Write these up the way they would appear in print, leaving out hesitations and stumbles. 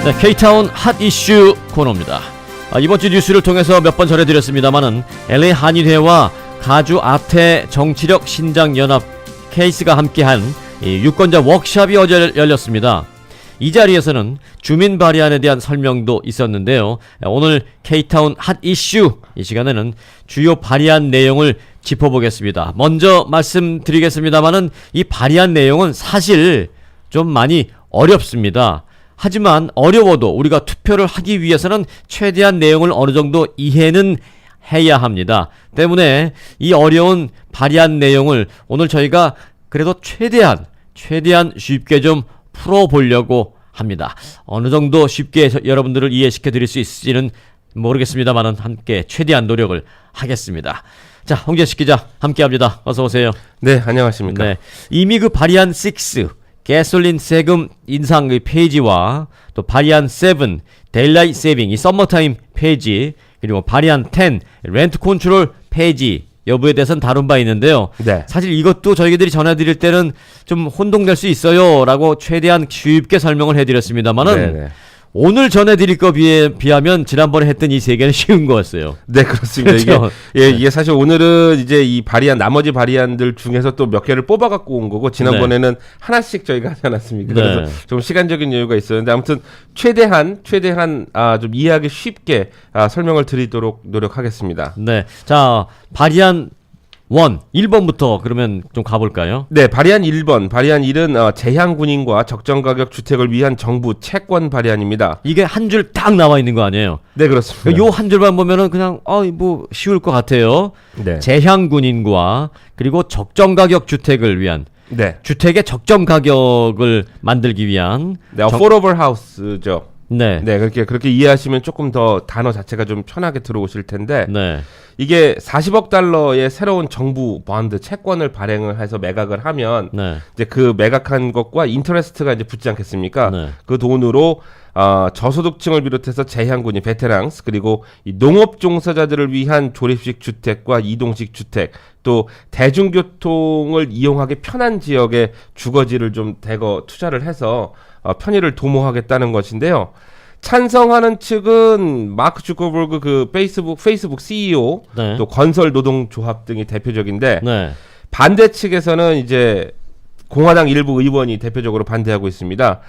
네, K타운 핫 이슈 코너입니다. 이번 주 뉴스를 통해서 몇 번 전해드렸습니다만은 LA 한인회와 가주 아태 정치력 신장 연합 케이스가 함께한 유권자 워크숍이 어제 열렸습니다. 이 자리에서는 주민 발의안에 대한 설명도 있었는데요. 오늘 K타운 핫 이슈 이 시간에는 주요 발의안 내용을 짚어보겠습니다. 먼저 말씀드리겠습니다만은 이 발의안 내용은 사실 좀 많이 어렵습니다. 하지만 어려워도 우리가 투표를 하기 위해서는 최대한 내용을 어느 정도 이해는 해야 합니다. 때문에 이 어려운 발의안 내용을 오늘 저희가 그래도 최대한 쉽게 좀 풀어보려고 합니다. 어느 정도 쉽게 여러분들을 이해시켜 드릴 수 있을지는 모르겠습니다만은 함께 최대한 노력을 하겠습니다. 자, 홍재식 기자 함께 합니다. 어서 오세요. 네, 안녕하십니까. 네, 이미 그 발의안 6 가솔린 세금 인상 페이지와 또 발의안 7 데일라이트 세이빙 이 서머타임 페이지 그리고 발의안 10 렌트 컨트롤 페이지 여부에 대해서는 다룬 바 있는데요. 네. 사실 이것도 저희들이 전해드릴 때는 좀 혼동될 수 있어요 라고 최대한 쉽게 설명을 해드렸습니다만은 네네. 오늘 전해드릴 거 비하면 지난번에 했던 이 세 개는 쉬운 거였어요. 네, 그렇습니다. 그렇죠? 이게 사실 오늘은 이제 이 나머지 발의안들 중에서 또 몇 개를 뽑아 갖고 온 거고, 지난번에는 하나씩 저희가 하지 않았습니까? 네. 그래서 좀 시간적인 여유가 있었는데, 아무튼 최대한 좀 이해하기 쉽게 설명을 드리도록 노력하겠습니다. 네. 자, 발의안 1번부터 그러면 좀 가볼까요? 네, 발의안 1번. 발의안 1은 제향군인과 적정가격 주택을 위한 정부 채권 발의안입니다. 이게 한 줄 딱 나와 있는 거 아니에요? 네, 그렇습니다. 요 한 줄만 보면은 그냥 뭐 쉬울 것 같아요. 네. 제향군인과 그리고 적정가격 주택을 위한 네. 주택의 적정 가격을 만들기 위한 네, affordable house죠. 네. 네, 그렇게 이해하시면 조금 더 단어 자체가 좀 편하게 들어오실 텐데, 네. 이게 40억 달러의 새로운 정부 bon드 채권을 발행을 해서 매각을 하면, 네. 이제 그 매각한 것과 인터레스트가 이제 붙지 않겠습니까? 네. 그 돈으로 저소득층을 비롯해서 제향군인, 베테랑스, 그리고 이 농업 종사자들을 위한 조립식 주택과 이동식 주택, 또 대중교통을 이용하기 편한 지역에 주거지를 좀 대거 투자를 해서 편의를 도모하겠다는 것인데요. 찬성하는 측은 마크 주커버그 그 페이스북 CEO, 네. 또 건설 노동조합 등이 대표적인데, 네. 반대 측에서는 이제 공화당 일부 의원이 대표적으로 반대하고 있습니다.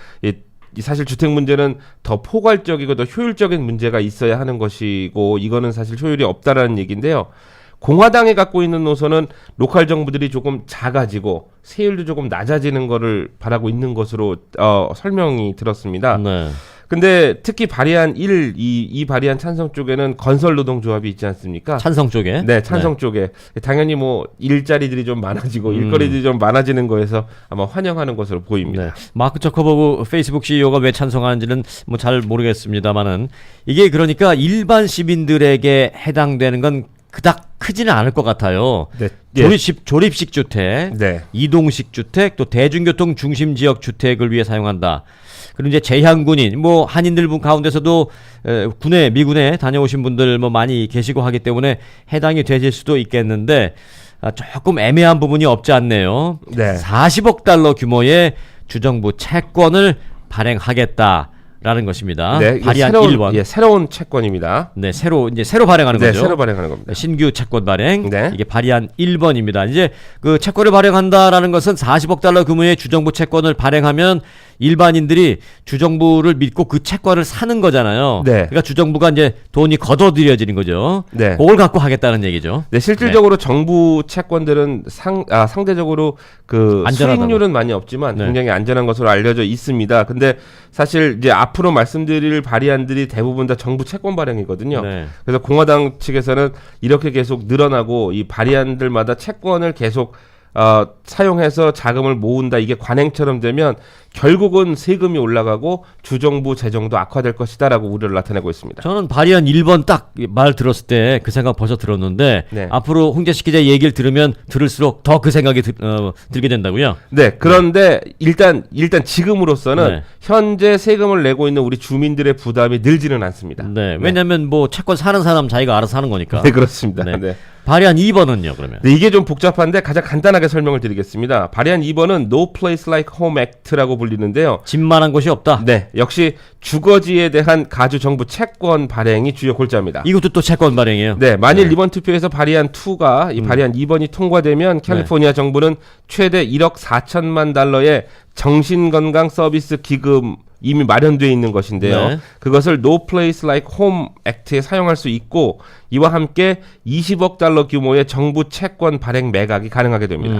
사실 주택 문제는 더 포괄적이고 더 효율적인 문제가 있어야 하는 것이고, 이거는 사실 효율이 없다라는 얘기인데요. 공화당이 갖고 있는 노선은 로컬 정부들이 조금 작아지고 세율도 조금 낮아지는 거를 바라고 있는 것으로 설명이 들었습니다. 네. 근데 특히 발의안 1, 이 발의안 찬성 쪽에는 건설 노동조합이 있지 않습니까? 찬성 쪽에. 네, 찬성 쪽에. 당연히 뭐 일자리들이 좀 많아지고 일거리들이 좀 많아지는 거에서 아마 환영하는 것으로 보입니다. 네. 마크 저커버그 페이스북 CEO가 왜 찬성하는지는 뭐 잘 모르겠습니다만은 이게 그러니까 일반 시민들에게 해당되는 건 그닥 크지는 않을 것 같아요. 네. 조립식 주택, 네. 이동식 주택, 또 대중교통 중심 지역 주택을 위해 사용한다. 그리고 이제 제향군인, 뭐 한인들 분 가운데서도 미군에 다녀오신 분들 뭐 많이 계시고 하기 때문에 해당이 되실 수도 있겠는데 조금 애매한 부분이 없지 않네요. 네. 40억 달러 규모의 주정부 채권을 발행하겠다. 라는 것입니다. 네, 발의안 1번. 새로운 채권입니다. 네, 새로 발행하는 네, 거죠. 새로 발행하는 겁니다. 신규 채권 발행. 네. 이게 발의안 1번입니다. 이제 그 채권을 발행한다라는 것은 40억 달러 규모의 주정부 채권을 발행하면 일반인들이 주정부를 믿고 그 채권을 사는 거잖아요. 네. 그러니까 주정부가 이제 돈이 걷어들여지는 거죠. 네. 그걸 갖고 하겠다는 얘기죠. 네, 실질적으로 정부 채권들은 상대적으로 그 안전하다고. 수익률은 많이 없지만 네. 굉장히 안전한 것으로 알려져 있습니다. 근데 사실 이제 앞으로 말씀드릴 발의안들이 대부분 다 정부 채권 발행이거든요. 네. 그래서 공화당 측에서는 이렇게 계속 늘어나고 이 발의안들마다 채권을 계속 사용해서 자금을 모은다, 이게 관행처럼 되면 결국은 세금이 올라가고 주정부 재정도 악화될 것이다라고 우려를 나타내고 있습니다. 저는 발의안 1번 딱 말 들었을 때 그 생각 벌써 들었는데 네. 앞으로 홍재식 기자 얘기를 들으면 들을수록 더 그 생각이 들게 된다고요? 네, 그런데 일단 지금으로서는 네. 현재 세금을 내고 있는 우리 주민들의 부담이 늘지는 않습니다. 네. 왜냐면 뭐 채권 사는 사람 자기가 알아서 하는 거니까. 네, 그렇습니다. 네. 네. 발의안 2번은요, 그러면? 네, 이게 좀 복잡한데 가장 간단하게 간단하게 설명을 드리겠습니다. 발의안 2번은 No Place Like Home Act라고 불리는데요. 집만한 곳이 없다. 네, 역시 주거지에 대한 가주 정부 채권 발행이 주요 골자입니다. 이것도 또 채권 발행이에요. 네, 만일 이번 투표에서 발의안 2가 이 발의안 2번이 통과되면 캘리포니아 정부는 최대 1억 4천만 달러의 정신건강 서비스 기금 이미 마련되어 있는 것인데요. 네. 그것을 No Place Like Home Act에 사용할 수 있고 이와 함께 20억 달러 규모의 정부 채권 발행 매각이 가능하게 됩니다.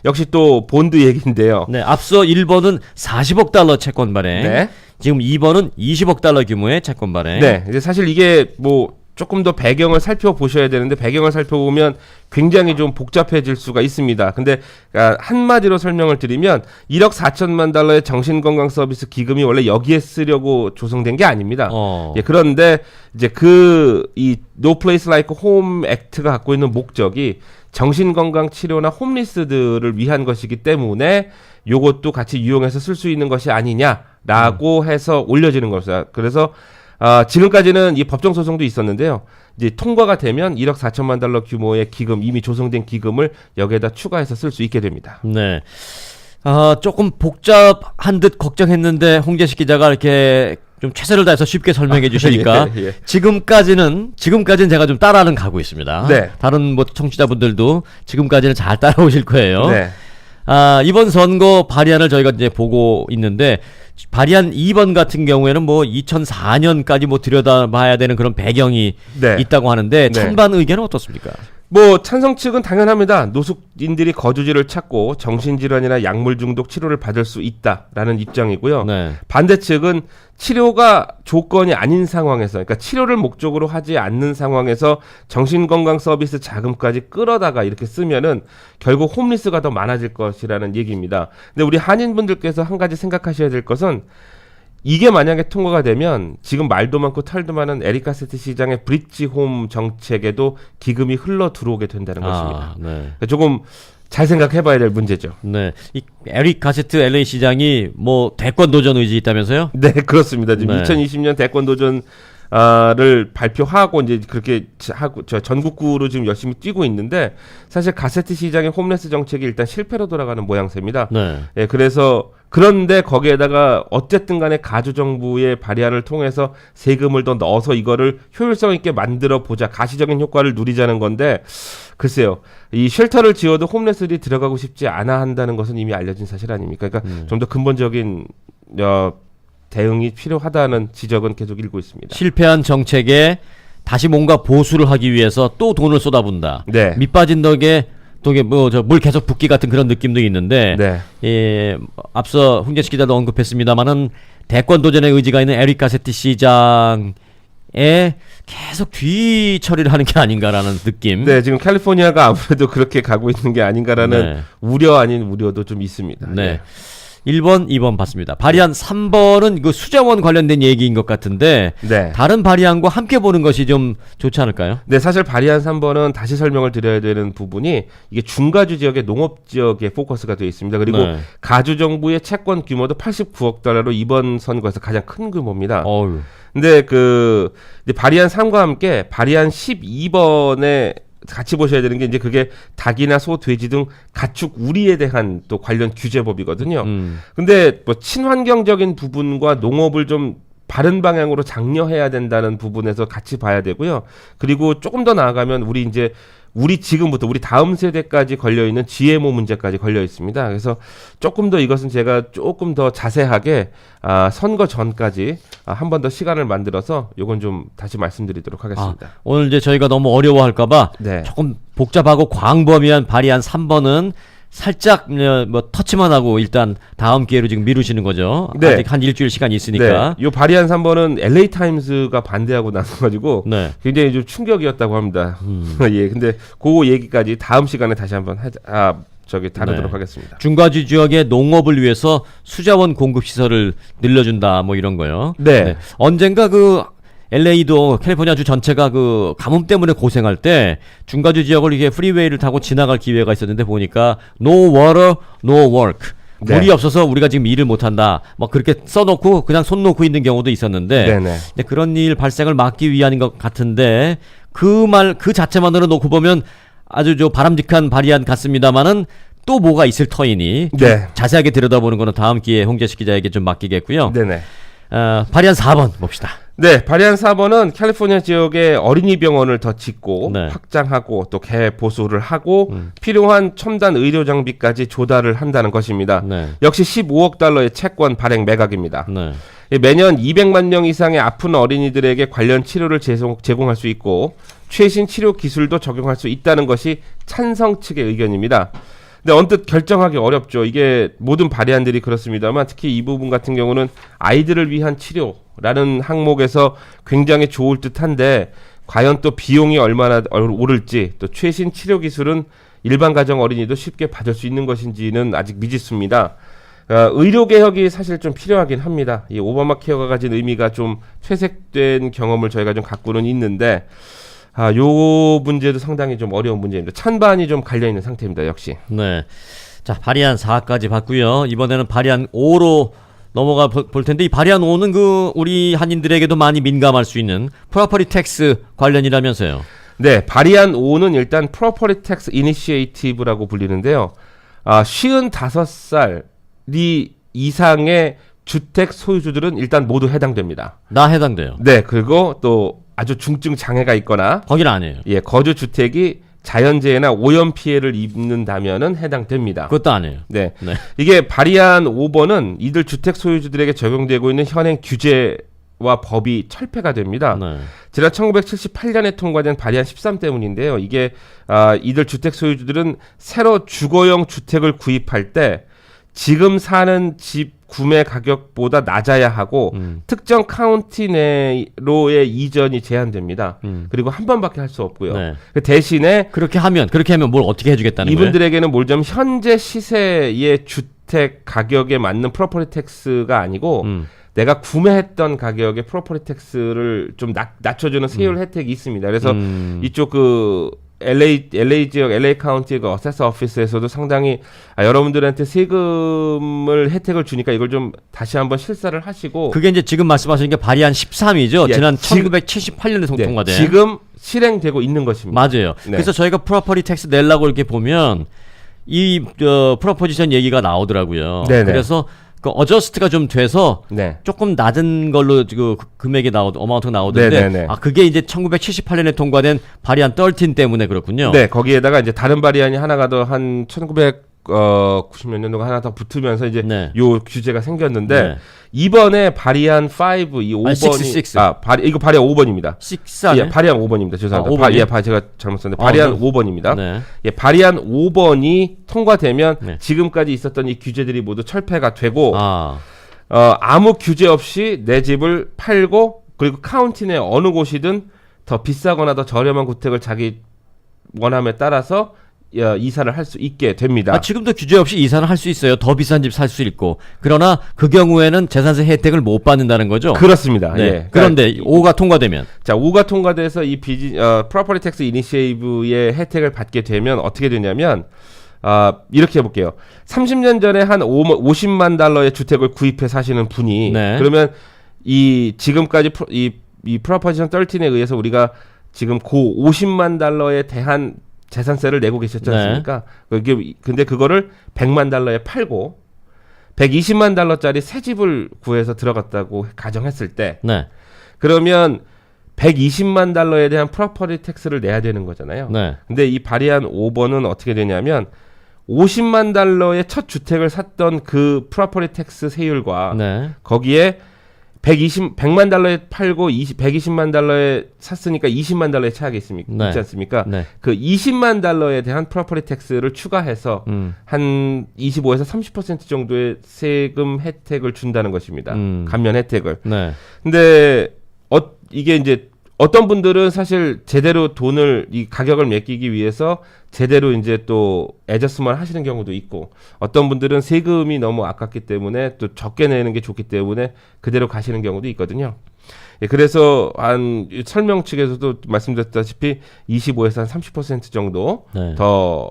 역시 또 본드 얘기인데요. 네, 앞서 1번은 40억 달러 채권 발행. 네. 지금 2번은 20억 달러 규모의 채권 발행. 네, 이제 사실 이게 뭐 조금 더 배경을 살펴보셔야 되는데 배경을 살펴보면 굉장히 좀 복잡해질 수가 있습니다. 근데 한마디로 설명을 드리면 1억 4천만 달러의 정신건강 서비스 기금이 원래 여기에 쓰려고 조성된 게 아닙니다. 예, 그런데 이제 이 No Place Like Home Act가 갖고 있는 목적이 정신건강 치료나 홈리스들을 위한 것이기 때문에 요것도 같이 이용해서 쓸 수 있는 것이 아니냐라고 해서 올려지는 겁니다. 그래서 지금까지는 이 법정 소송도 있었는데요. 이제 통과가 되면 1억 4천만 달러 규모의 기금, 이미 조성된 기금을 여기에다 추가해서 쓸 수 있게 됩니다. 네. 조금 복잡한 듯 걱정했는데 홍재식 기자가 이렇게 좀 최선을 다해서 쉽게 설명해 주시니까 예. 지금까지는 제가 좀 따라는 가고 있습니다. 네. 다른 뭐 청취자분들도 지금까지는 잘 따라오실 거예요. 네. 이번 선거 발의안을 저희가 이제 보고 있는데 발의안 2번 같은 경우에는 뭐 2004년까지 뭐 들여다봐야 되는 그런 배경이 네. 있다고 하는데 네. 찬반 의견은 어떻습니까? 뭐 찬성 측은 당연합니다. 노숙인들이 거주지를 찾고 정신질환이나 약물 중독 치료를 받을 수 있다라는 입장이고요. 네. 반대 측은 치료가 조건이 아닌 상황에서, 그러니까 치료를 목적으로 하지 않는 상황에서 정신건강 서비스 자금까지 끌어다가 이렇게 쓰면은 결국 홈리스가 더 많아질 것이라는 얘기입니다. 근데 우리 한인분들께서 한 가지 생각하셔야 될 것은 이게 만약에 통과가 되면 지금 말도 많고 탈도 많은 에릭 가세트 시장의 브릿지홈 정책에도 기금이 흘러 들어오게 된다는 것입니다. 네. 조금 잘 생각해봐야 될 문제죠. 네. 이 에릭 가세트 LA 시장이 뭐 대권 도전 의지 있다면서요? 네, 그렇습니다. 지금 네. 2020년 대권 도전을 발표하고 이제 그렇게 하고 전국구로 지금 열심히 뛰고 있는데 사실 가세트 시장의 홈레스 정책이 일단 실패로 돌아가는 모양새입니다. 네. 예, 그래서 그런데 거기에다가 어쨌든 간에 가주 정부의 발의안을 통해서 세금을 더 넣어서 이거를 효율성 있게 만들어 보자, 가시적인 효과를 누리자는 건데 글쎄요, 이 쉘터를 지어도 홈레스들이 들어가고 싶지 않아 한다는 것은 이미 알려진 사실 아닙니까? 그러니까 좀 더 근본적인 대응이 필요하다는 지적은 계속 일고 있습니다. 실패한 정책에 다시 뭔가 보수를 하기 위해서 또 돈을 쏟아붓는다. 네. 밑빠진 덕에 물 계속 붓기 같은 그런 느낌도 있는데 네. 예, 앞서 홍재식 기자도 언급했습니다만은 대권 도전의 의지가 있는 에릭 가세티 시장에 계속 뒤처리를 하는 게 아닌가라는 느낌. 네, 지금 캘리포니아가 아무래도 그렇게 가고 있는 게 아닌가라는 네. 우려 아닌 우려도 좀 있습니다. 네. 예. 1번, 2번 봤습니다. 발의안 3번은 그 수자원 관련된 얘기인 것 같은데 네. 다른 발의안과 함께 보는 것이 좀 좋지 않을까요? 네, 사실 발의안 3번은 다시 설명을 드려야 되는 부분이 이게 중가주 지역의 농업 지역에 포커스가 되어 있습니다. 그리고 네. 가주 정부의 채권 규모도 89억 달러로 이번 선거에서 가장 큰 규모입니다. 어휴. 근데 이제 발의안 3과 함께 발의안 12번에 같이 보셔야 되는 게 이제 그게 닭이나 소, 돼지 등 가축 우리에 대한 또 관련 규제법이거든요. 근데 뭐 친환경적인 부분과 농업을 좀 바른 방향으로 장려해야 된다는 부분에서 같이 봐야 되고요. 그리고 조금 더 나아가면 우리 지금부터 우리 다음 세대까지 걸려 있는 GMO 문제까지 걸려 있습니다. 그래서 조금 더 이것은 제가 조금 더 자세하게 선거 전까지 한 번 더 시간을 만들어서 요건 좀 다시 말씀드리도록 하겠습니다. 오늘 이제 저희가 너무 어려워할까봐 네. 조금 복잡하고 광범위한 발의안 3번은 살짝 뭐 터치만 하고 일단 다음 기회로 지금 미루시는 거죠. 네. 아직 한 일주일 시간이 있으니까. 네. 요 발의안 3번은 LA 타임스가 반대하고 나서가지고 네. 굉장히 좀 충격이었다고 합니다. 예, 근데 그 얘기까지 다음 시간에 다시 한번 다루도록 네. 하겠습니다. 중과주 지역의 농업을 위해서 수자원 공급 시설을 늘려준다 뭐 이런 거요. 네. 언젠가 그 LA도 캘리포니아주 전체가 그 가뭄 때문에 고생할 때 중과주 지역을 이게 프리웨이를 타고 지나갈 기회가 있었는데 보니까 No water, no work. 네. 물이 없어서 우리가 지금 일을 못한다. 막 그렇게 써놓고 그냥 손 놓고 있는 경우도 있었는데 네네. 근데 그런 일 발생을 막기 위한 것 같은데 그 자체만으로 놓고 보면 아주 바람직한 발의안 같습니다만은 또 뭐가 있을 터이니 좀 네. 자세하게 들여다보는 거는 다음 기회에 홍재식 기자에게 좀 맡기겠고요. 네네. 발의안 4번 봅시다. 네, 발의안 4번은 캘리포니아 지역에 어린이 병원을 더 짓고 네. 확장하고 또 개보수를 하고 필요한 첨단 의료 장비까지 조달을 한다는 것입니다. 네. 역시 15억 달러의 채권 발행 매각입니다. 네. 매년 200만 명 이상의 아픈 어린이들에게 관련 치료를 제공할 수 있고 최신 치료 기술도 적용할 수 있다는 것이 찬성 측의 의견입니다. 근데 언뜻 결정하기 어렵죠. 이게 모든 발의안들이 그렇습니다만 특히 이 부분 같은 경우는 아이들을 위한 치료라는 항목에서 굉장히 좋을 듯한데 과연 또 비용이 얼마나 오를지 또 최신 치료 기술은 일반 가정 어린이도 쉽게 받을 수 있는 것인지는 아직 미지수입니다. 의료 개혁이 사실 좀 필요하긴 합니다. 이 오바마 케어가 가진 의미가 좀 퇴색된 경험을 저희가 좀 갖고는 있는데 요 문제도 상당히 좀 어려운 문제입니다. 찬반이 좀 갈려있는 상태입니다. 역시. 네. 자, 발의안 4까지 봤고요. 이번에는 발의안 5로 넘어가 볼 텐데 이 발의안 5는 우리 한인들에게도 많이 민감할 수 있는 프로퍼티 텍스 관련이라면서요. 네, 발의안 5는 일단 프로퍼티 텍스 이니시에이티브라고 불리는데요. 55살이 이상의 주택 소유주들은 일단 모두 해당됩니다. 나 해당돼요. 네, 그리고 또 아주 중증 장애가 있거나 거기는 아니에요. 예, 거주 주택이 자연재해나 오염 피해를 입는다면은 해당됩니다. 그것도 아니에요. 네. 네. 이게 발의안 5번은 이들 주택 소유주들에게 적용되고 있는 현행 규제와 법이 철폐가 됩니다. 네. 지난 1978년에 통과된 발의안 13 때문인데요. 이게 이들 주택 소유주들은 새로 주거용 주택을 구입할 때 지금 사는 집 구매 가격보다 낮아야 하고 특정 카운티 내로의 이전이 제한됩니다. 그리고 한 번밖에 할 수 없고요. 네. 대신에 그렇게 하면 뭘 어떻게 해주겠다는 거예요? 이분들에게는 뭘 좀 현재 시세의 주택 가격에 맞는 프로퍼티 텍스가 아니고 내가 구매했던 가격의 프로퍼티 텍스를 좀 낮춰주는 세율 혜택이 있습니다. 그래서 이쪽 LA 지역, LA 카운티의 어세서 오피스에서도 상당히 여러분들한테 세금을 혜택을 주니까 이걸 좀 다시 한번 실사를 하시고 그게 이제 지금 말씀하시는 게 발의안 13이죠. 예, 지난 1978년에 네, 통과된. 지금 실행되고 있는 것입니다. 맞아요. 네. 그래서 저희가 프로퍼티 텍스 내려고 이렇게 보면 이 프로포지션 얘기가 나오더라고요. 네네. 그래서 그 어저스트가 좀 돼서 네. 조금 낮은 걸로 그 금액이 어마운트가 나오던데 네네네. 그게 이제 1978년에 통과된 발의안 13 때문에 그렇군요. 네, 거기에다가 이제 다른 발의안이 하나가 더 한 1990몇 년도가 하나 더 붙으면서 이제 네. 요 규제가 생겼는데 네. 이번에 발의안 5, 이 5번이 이거 발의안 5번입니다. 6 예, 발의안 5번입니다. 죄송합니다. 5번이요? 제가 잘못 썼는데 발의안 네. 5번입니다. 네. 예, 발의안 5번이 통과되면 네. 지금까지 있었던 이 규제들이 모두 철폐가 되고 아. 아무 규제 없이 내 집을 팔고 그리고 카운티 내 어느 곳이든 더 비싸거나 더 저렴한 주택을 자기 원함에 따라서 이사를 할 수 있게 됩니다. 지금도 규제 없이 이사를 할 수 있어요. 더 비싼 집 살 수 있고. 그러나 그 경우에는 재산세 혜택을 못 받는다는 거죠. 그렇습니다. 네. 예. 그런데 5가 통과되면 자, 5가 통과돼서 이 프로퍼티 텍스 이니시에이브의 혜택을 받게 되면 어떻게 되냐면 이렇게 해볼게요. 30년 전에 한 50만 달러의 주택을 구입해 사시는 분이 네. 그러면 이 지금까지 이 프로포지션 13에 의해서 우리가 지금 고 50만 달러에 대한 재산세를 내고 계셨지 않습니까? 근데 그거를 100만 달러에 팔고 120만 달러짜리 새 집을 구해서 들어갔다고 가정했을 때 네. 그러면 120만 달러에 대한 프로퍼티 텍스를 내야 되는 거잖아요. 네. 근데 이 발의안 5번은 어떻게 되냐면 50만 달러의 첫 주택을 샀던 그 프로퍼티 텍스 세율과 네. 거기에 100만 달러에 팔고 120만 달러에 샀으니까 20만 달러의 차이가 있지 않습니까? 네. 그 20만 달러에 대한 프로퍼티 텍스를 추가해서 한 25에서 30% 정도의 세금 혜택을 준다는 것입니다. 감면 혜택을. 네. 근데 이게 이제 어떤 분들은 사실 제대로 이 가격을 매기기 위해서 제대로 이제 또 애저스만 하시는 경우도 있고 어떤 분들은 세금이 너무 아깝기 때문에 또 적게 내는 게 좋기 때문에 그대로 가시는 경우도 있거든요. 예, 그래서 설명 측에서도 말씀드렸다시피 25에서 한 30% 정도 네. 더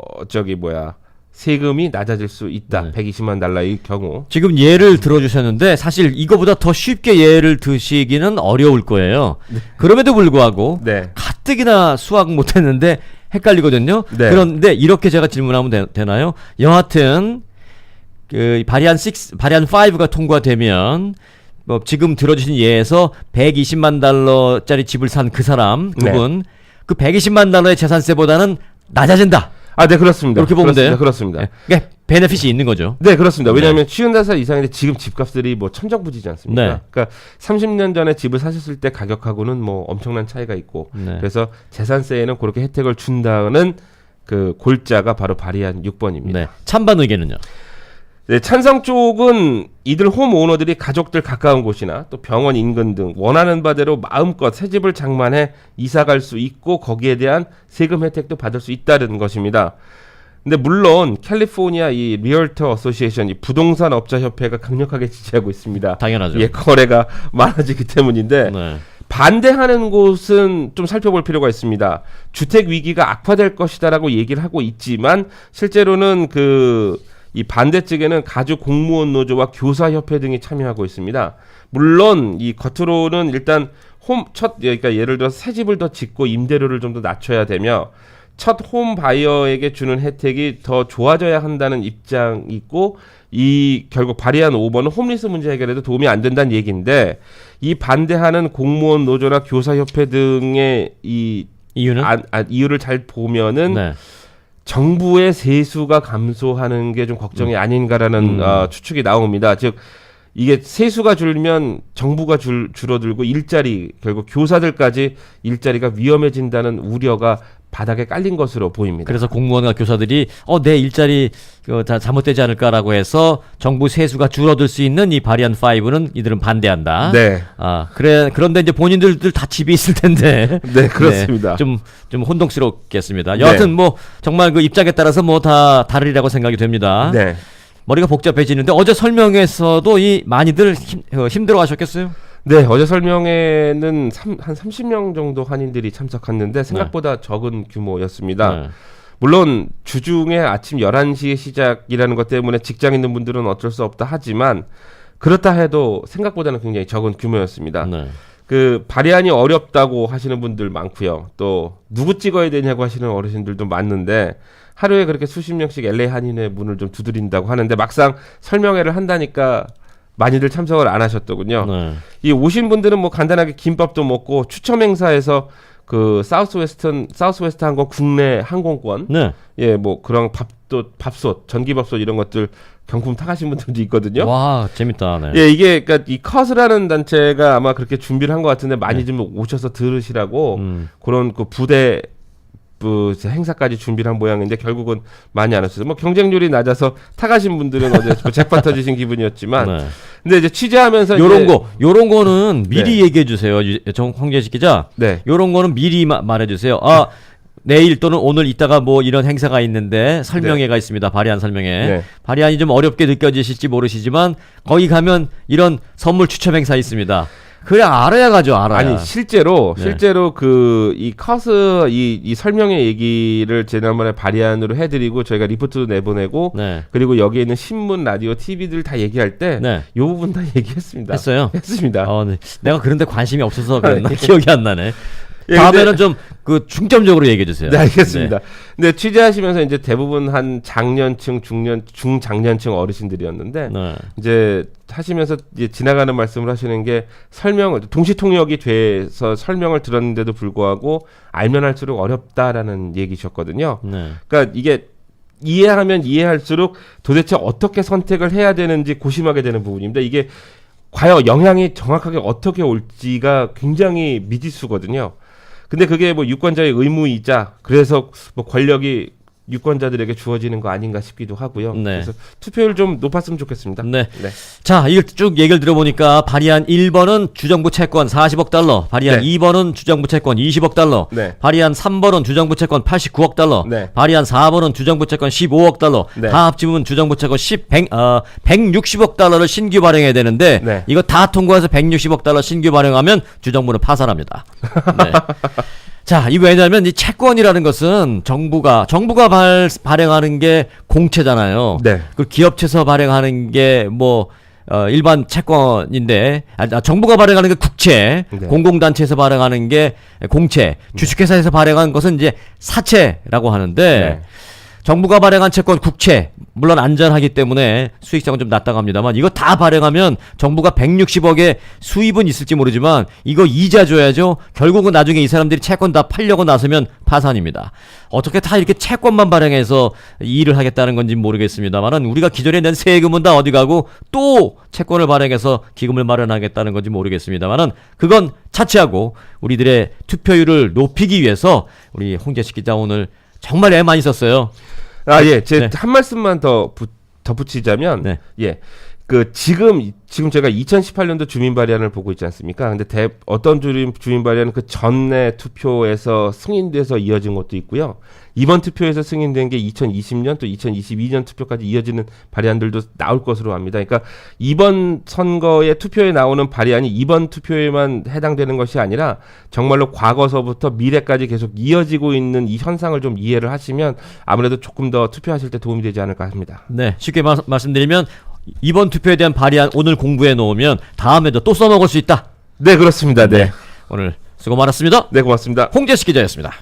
세금이 낮아질 수 있다. 네. 120만 달러의 경우. 지금 예를 들어주셨는데 사실 이거보다 더 쉽게 예를 드시기는 어려울 거예요. 그럼에도 불구하고 네. 가뜩이나 수학 못했는데 헷갈리거든요. 네. 그런데 이렇게 제가 질문하면 되나요? 여하튼 그 발의안 5가 통과되면 뭐 지금 들어주신 예에서 120만 달러짜리 집을 산 그 사람 그분 그 120만 달러의 재산세보다는 낮아진다. 아, 네, 그렇습니다. 그렇게 보면 돼요. 그렇습니다. 네. 그러니까 베네핏이 있는 거죠. 네, 그렇습니다. 왜냐하면 55살 이상인데 지금 집값들이 뭐 천정부지지 않습니까? 네. 그러니까 30년 전에 집을 사셨을 때 가격하고는 뭐 엄청난 차이가 있고, 네. 그래서 재산세에는 그렇게 혜택을 준다는 그 골자가 바로 발의안 6번입니다. 네. 찬반 의견은요? 네, 찬성 쪽은 이들 홈오너들이 가족들 가까운 곳이나 또 병원 인근 등 원하는 바대로 마음껏 새 집을 장만해 이사 갈 수 있고 거기에 대한 세금 혜택도 받을 수 있다는 것입니다. 근데 물론 캘리포니아 이 리얼터 어소시에이션 이 부동산 업자 협회가 강력하게 지지하고 있습니다. 당연하죠. 예, 거래가 많아지기 때문인데 네. 반대하는 곳은 좀 살펴볼 필요가 있습니다. 주택 위기가 악화될 것이다라고 얘기를 하고 있지만 실제로는 이 반대 측에는 가주 공무원 노조와 교사 협회 등이 참여하고 있습니다. 물론 이 겉으로는 일단 그러니까 예를 들어 새 집을 더 짓고 임대료를 좀 더 낮춰야 되며 첫 홈 바이어에게 주는 혜택이 더 좋아져야 한다는 입장이 있고 이 결국 발의안 5번은 홈리스 문제 해결에도 도움이 안 된다는 얘기인데 이 반대하는 공무원 노조나 교사 협회 등의 이 이유는 이유를 잘 보면은 네. 정부의 세수가 감소하는 게 좀 걱정이 아닌가라는 추측이 나옵니다. 즉 이게 세수가 줄면 정부가 줄어들고 일자리 결국 교사들까지 일자리가 위험해진다는 우려가 바닥에 깔린 것으로 보입니다. 그래서 공무원과 교사들이 내 일자리 다 잘못되지 않을까라고 해서 정부 세수가 줄어들 수 있는 이 발의안 5는 이들은 반대한다. 네. 그런데 이제 본인들 다 집이 있을 텐데. 네, 그렇습니다. 네, 좀 혼동스럽겠습니다. 여하튼 네. 뭐 정말 그 입장에 따라서 뭐 다 다르리라고 생각이 됩니다. 네. 머리가 복잡해지는데 어제 설명에서도 이 많이들 힘들어하셨겠어요? 네, 어제 설명회는 한 30명 정도 한인들이 참석했는데 생각보다 적은 규모였습니다. 네. 물론 주중에 아침 11시에 시작이라는 것 때문에 직장 있는 분들은 어쩔 수 없다 하지만 그렇다 해도 생각보다는 굉장히 적은 규모였습니다. 네. 그 발의안이 어렵다고 하시는 분들 많고요. 또 누구 찍어야 되냐고 하시는 어르신들도 많은데 하루에 그렇게 수십 명씩 LA 한인회 문을 좀 두드린다고 하는데 막상 설명회를 한다니까 많이들 참석을 안 하셨더군요. 네. 이 오신 분들은 뭐 간단하게 김밥도 먹고 추첨 행사에서 그 사우스웨스트 항공 국내 항공권, 네. 예, 뭐 그런 밥솥, 전기밥솥 이런 것들 경품 타가신 분들도 있거든요. 와, 재밌다. 네. 예, 이게 그러니까 이 컷이라는 단체가 아마 그렇게 준비를 한 것 같은데 많이 좀 오셔서 들으시라고 그런 그 부대 행사까지 준비를 한 모양인데 결국은 많이 안 왔어요. 뭐 경쟁률이 낮아서 타가신 분들은 어제 잭팟 터지신 기분이었지만, 네. 근데 이제 취재하면서 요런 거는 미리 네. 얘기해 주세요. 황재식 기자. 네. 요런 거는 미리 말해 주세요. 내일 또는 오늘 이따가 뭐 이런 행사가 있는데 설명회가 있습니다. 발의안 설명회. 네. 발의안이 좀 어렵게 느껴지실지 모르시지만 거기 가면 이런 선물 추첨 행사 있습니다. 그래 알아야 가죠. 알아야. 아니 실제로 네. 그 이 컷 이 설명회 얘기를 지난번에 발의안으로 해드리고 저희가 리포트도 내보내고 네. 그리고 여기에 있는 신문, 라디오, TV들 다 얘기할 때 네. 이 부분 다 얘기했습니다. 했어요. 했습니다. 네. 내가 그런데 관심이 없어서 그랬나 기억이 안 나네. 예, 다음에는 좀 그 중점적으로 얘기해 주세요. 네, 알겠습니다. 근데 취재하시면서 이제 대부분 한 장년층, 중장년층 어르신들이었는데 네. 이제 하시면서 이제 지나가는 말씀을 하시는 게 동시통역이 돼서 설명을 들었는데도 불구하고 알면 할수록 어렵다라는 얘기셨거든요. 네. 그러니까 이게 이해하면 이해할수록 도대체 어떻게 선택을 해야 되는지 고심하게 되는 부분입니다. 이게 과연 영향이 정확하게 어떻게 올지가 굉장히 미지수거든요. 근데 그게 뭐 유권자의 의무이자 그래서 뭐 권력이 유권자들에게 주어지는 거 아닌가 싶기도 하고요. 네. 그래서 투표율 좀 높았으면 좋겠습니다. 네. 네. 자, 이걸 쭉 얘기를 들어보니까 발의안 1번은 주정부 채권 40억 달러, 발의안 네. 2번은 주정부 채권 20억 달러, 네. 발의안 3번은 주정부 채권 89억 달러, 네. 발의안 4번은 주정부 채권 15억 달러, 네. 다 합치면 주정부 채권 160억 달러를 신규 발행해야 되는데 네. 이거 다 통과해서 160억 달러 신규 발행하면 주정부는 파산합니다. 네. 자, 이 왜냐하면 이 채권이라는 것은 정부가 발행하는 게 공채잖아요. 네. 그 기업체에서 발행하는 게 뭐 일반 채권인데 정부가 발행하는 게 국채, 네. 공공단체에서 발행하는 게 공채, 주식회사에서 발행한 것은 이제 사채라고 하는데 네. 정부가 발행한 채권 국채 물론 안전하기 때문에 수익성은 좀 낮다고 합니다만 이거 다 발행하면 정부가 160억의 수입은 있을지 모르지만 이거 이자 줘야죠. 결국은 나중에 이 사람들이 채권 다 팔려고 나서면 파산입니다. 어떻게 다 이렇게 채권만 발행해서 이 일을 하겠다는 건지 모르겠습니다만은 우리가 기존에 낸 세금은 다 어디 가고 또 채권을 발행해서 기금을 마련하겠다는 건지 모르겠습니다만은 그건 차치하고 우리들의 투표율을 높이기 위해서 우리 홍재식 기자 오늘 정말 애 많이 썼어요. 예. 제 네. 한 말씀만 더 덧붙이자면, 네. 예. 지금 제가 2018년도 주민 발의안을 보고 있지 않습니까? 근데 어떤 주민 발의안은 그 전에 투표에서 승인돼서 이어진 것도 있고요. 이번 투표에서 승인된 게 2020년 또 2022년 투표까지 이어지는 발의안들도 나올 것으로 압니다. 그러니까 이번 선거의 투표에 나오는 발의안이 이번 투표에만 해당되는 것이 아니라 정말로 과거서부터 미래까지 계속 이어지고 있는 이 현상을 좀 이해를 하시면 아무래도 조금 더 투표하실 때 도움이 되지 않을까 합니다. 네, 쉽게 말씀드리면 이번 투표에 대한 발의안 오늘 공부해 놓으면 다음에도 또 써먹을 수 있다. 네, 그렇습니다. 네. 오늘 수고 많았습니다. 네, 고맙습니다. 홍재식 기자였습니다.